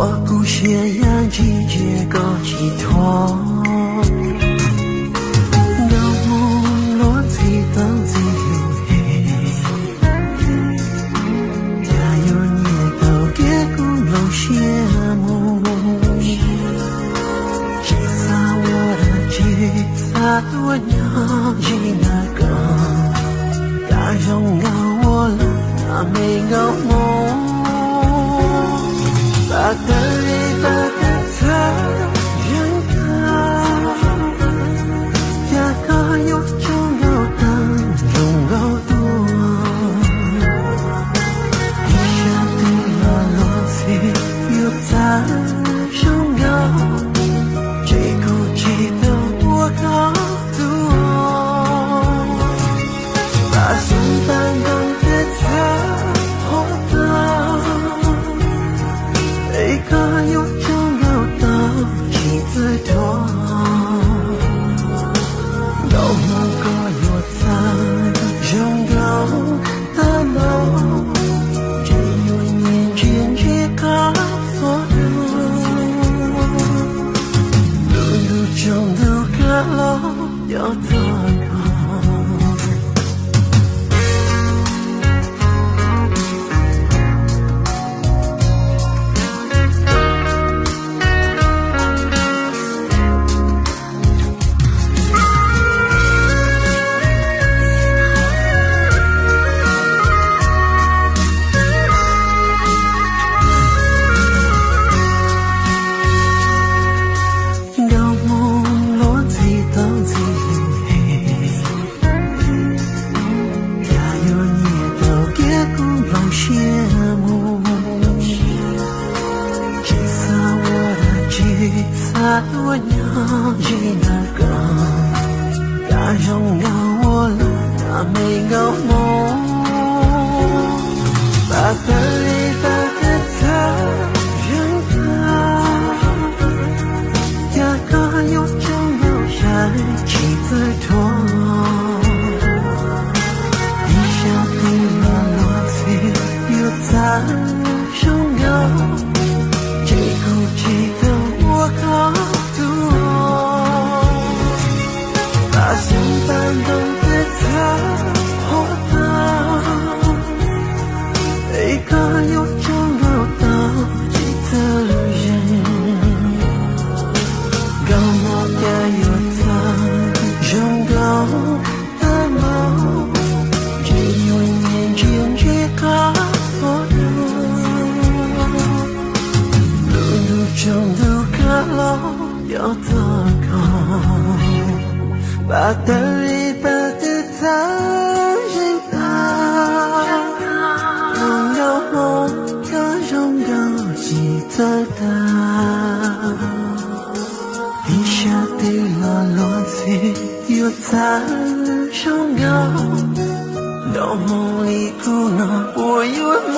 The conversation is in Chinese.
我故血样季节够寄托，有梦落地等自由加油你都别顾路羡慕，吉他我的吉他多鸟几那个，大容要我了，那没有梦。把的一把的他人看，呀个有中有等中有多，一下对了落地又在中有，这股记得我高度，把心搬动的他。一个有中有的几次多，有梦个有在中有的梦，只有眼前这个所有，路中的个路有多高。我要去那个，大容要我了，那没有梦。把的一把的他人看，呀个有中有下几次多，一下对了落地又在中有，这股记得我高。把心搬动的他活到一个有中有的几次旅人，高我也有在中高的梦，只有眼前这个所有，路中的个路有多高。把的一把的他人看，能有梦的拥有几次大，一下对了落地又在中有，有梦里苦恼我有梦。